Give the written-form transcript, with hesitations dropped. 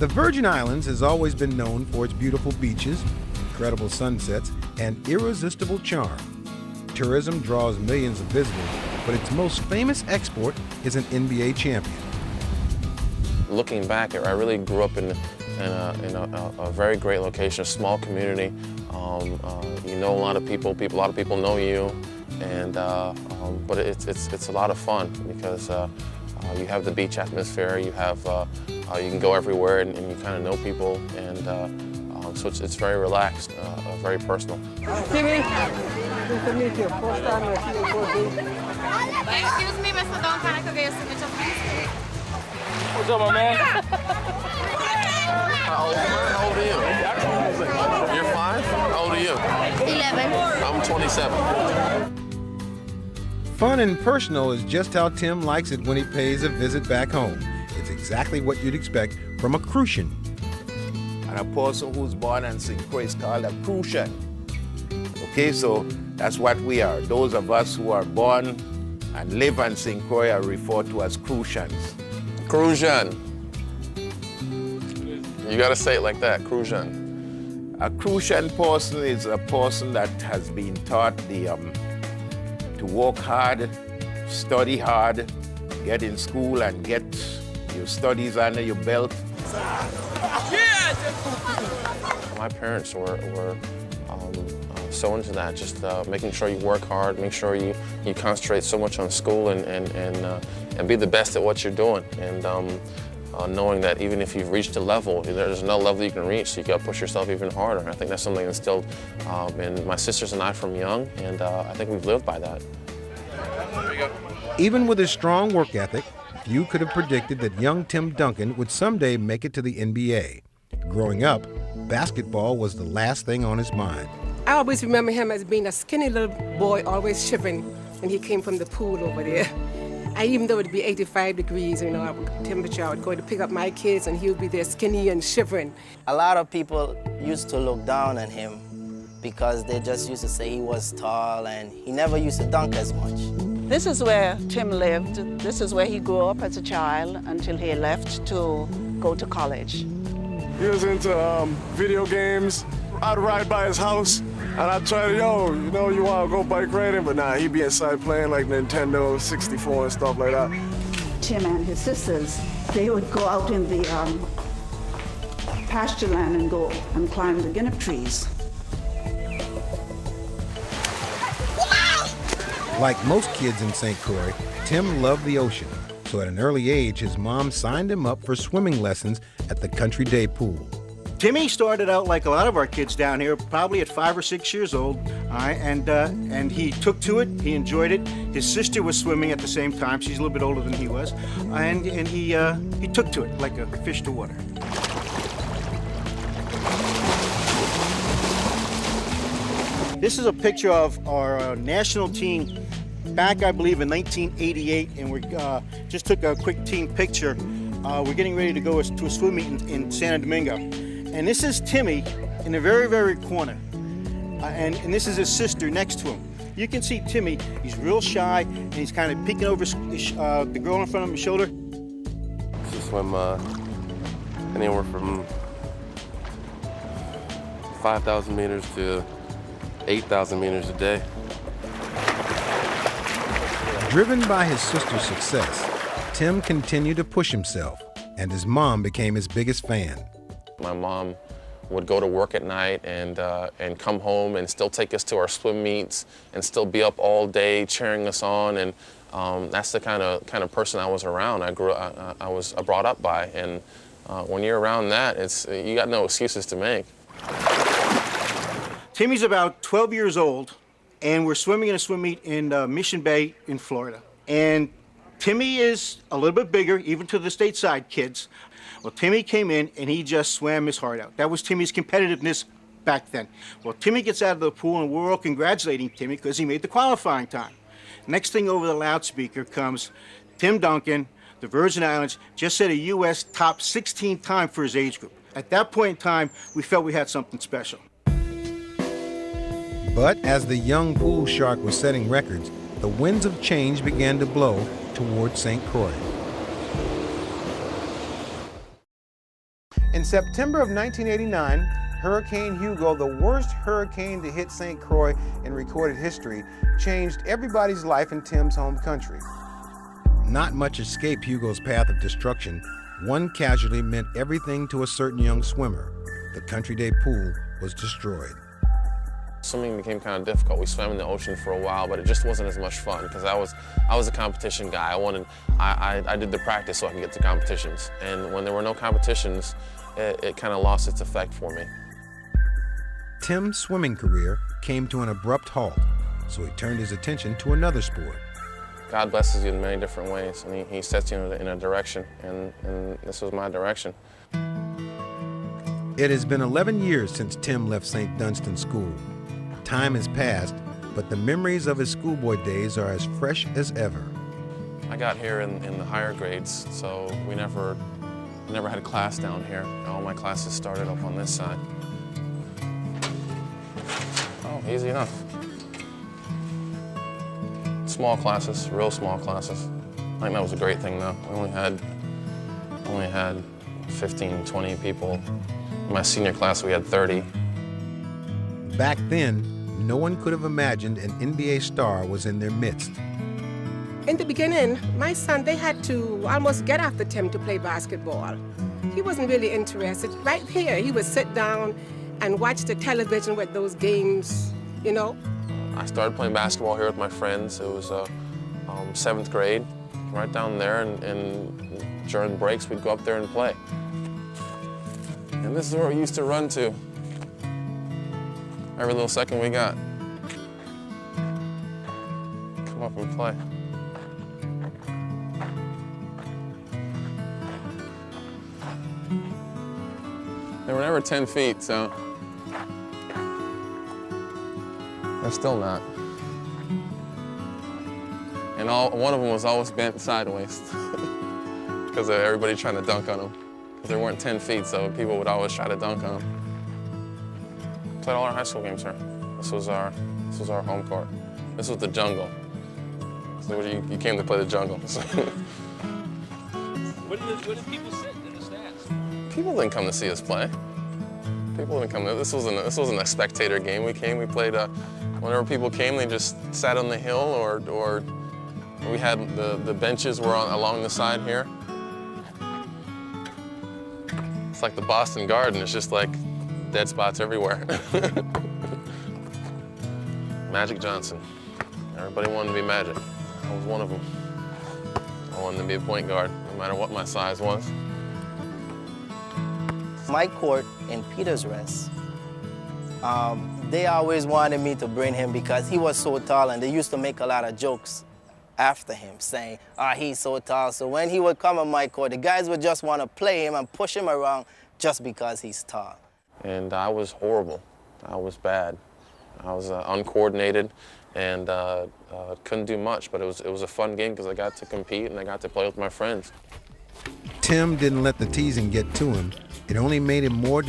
The Virgin Islands has always been known for its beautiful beaches, incredible sunsets, and irresistible charm. Tourism draws millions of visitors, but its most famous export is an NBA champion. Looking back, I really grew up in a very great location, a small community. You know a lot of people, a lot of people know you, and but it's a lot of fun because you have the beach atmosphere, you can go everywhere and you kind of know people, and so it's very relaxed, very personal. Timmy, nice to meet you. First time I see you for Excuse me, Mr. Duncan, I could get your signature, please. What's up, my man? How old are you? You're 5? How old are you? 11. I'm 27. Fun and personal is just how Tim likes it when he pays a visit back home. It's exactly what you'd expect from a Crucian. And a person who's born in St. Croix is called a Crucian. Okay, so that's what we are. Those of us who are born and live in St. Croix are referred to as Crucians. Crucian. You gotta say it like that, Crucian. A Crucian person is a person that has been taught to work hard, study hard, get in school and get your studies under your belt. My parents were so into that, just making sure you work hard, make sure you concentrate so much on school and be the best at what you're doing. And knowing that even if you've reached a level, there's no level you can reach, so you got to push yourself even harder. I think that's something instilled in my sisters and I from young, and I think we've lived by that. Even with his strong work ethic, few could have predicted that young Tim Duncan would someday make it to the NBA. Growing up, basketball was the last thing on his mind. I always remember him as being a skinny little boy, always shivering when he came from the pool over there. Even though it'd be 85 degrees, temperature, I would go to pick up my kids and he would be there skinny and shivering. A lot of people used to look down on him because they just used to say he was tall and he never used to dunk as much. This is where Tim lived. This is where he grew up as a child until he left to go to college. He was into video games. I'd ride by his house and I'd try to, you want to go bike riding? But nah, he'd be inside playing like Nintendo 64 and stuff like that. Tim and his sisters, they would go out in the pasture land and go and climb the guinea trees. Like most kids in St. Croix, Tim loved the ocean, so at an early age, his mom signed him up for swimming lessons at the Country Day pool. Timmy started out like a lot of our kids down here, probably at 5 or 6 years old, and he took to it, he enjoyed it. His sister was swimming at the same time, she's a little bit older than he was, and he took to it like a fish to water. This is a picture of our national team back, I believe, in 1988, and we just took a quick team picture. We're getting ready to go to a swim meet in Santo Domingo. And this is Timmy in the very, very corner. And this is his sister next to him. You can see Timmy, he's real shy, and he's kind of peeking over the girl in front of his shoulder. To swim anywhere from 5,000 meters to 8,000 meters a day. Driven by his sister's success, Tim continued to push himself, and his mom became his biggest fan. My mom would go to work at night and come home and still take us to our swim meets and still be up all day cheering us on, and that's the kind of person I was around. I was brought up by, and when you're around that, you got no excuses to make. Timmy's about 12 years old, and we're swimming in a swim meet in Mission Bay in Florida. And Timmy is a little bit bigger, even to the stateside kids. Well, Timmy came in and he just swam his heart out. That was Timmy's competitiveness back then. Well, Timmy gets out of the pool and we're all congratulating Timmy because he made the qualifying time. Next thing over the loudspeaker comes Tim Duncan, the Virgin Islands, just set a U.S. top 16 time for his age group. At that point in time, we felt we had something special. But as the young pool shark was setting records, the winds of change began to blow toward St. Croix. In September of 1989, Hurricane Hugo, the worst hurricane to hit St. Croix in recorded history, changed everybody's life in Tim's home country. Not much escaped Hugo's path of destruction. One casualty meant everything to a certain young swimmer. The Country Day pool was destroyed. Swimming became kind of difficult. We swam in the ocean for a while, but it just wasn't as much fun because I was a competition guy. I did the practice so I could get to competitions. And when there were no competitions, it kind of lost its effect for me. Tim's swimming career came to an abrupt halt, so he turned his attention to another sport. God blesses you in many different ways, and he sets you in a direction, and this was my direction. It has been 11 years since Tim left St. Dunstan School. Time has passed, but the memories of his schoolboy days are as fresh as ever. I got here in the higher grades, so we never had class down here. All my classes started up on this side. Oh, easy enough. Small classes, real small classes. I think that was a great thing though. We only had 15, 20 people. In my senior class, we had 30. Back then, no one could have imagined an NBA star was in their midst. In the beginning, my son, they had to almost get after Tim to play basketball. He wasn't really interested. Right here, he would sit down and watch the television with those games, you know. I started playing basketball here with my friends. It was 7th grade, right down there, and during breaks, we'd go up there and play. And this is where we used to run to every little second we got. Come up and play. They were never 10 feet, so they're still not. And one of them was always bent sideways because of everybody trying to dunk on them. Because they weren't 10 feet, so people would always try to dunk on them. Played all our high school games here. This was our home court. This was the jungle. So you came to play the jungle. Where did people sit in the stands? People didn't come to see us play. People didn't come. This wasn't a spectator game. We played. Whenever people came, they just sat on the hill, or we had the benches were along the side here. It's like the Boston Garden. It's just like dead spots everywhere. Magic Johnson. Everybody wanted to be Magic. I was one of them. I wanted to be a point guard, no matter what my size was. My court in Peter's Rest, they always wanted me to bring him because he was so tall, and they used to make a lot of jokes after him, saying, he's so tall. So when he would come on my court, the guys would just want to play him and push him around just because he's tall. And I was horrible. I was bad. I was uncoordinated and couldn't do much, but it was a fun game because I got to compete and I got to play with my friends. Tim didn't let the teasing get to him. It only made him more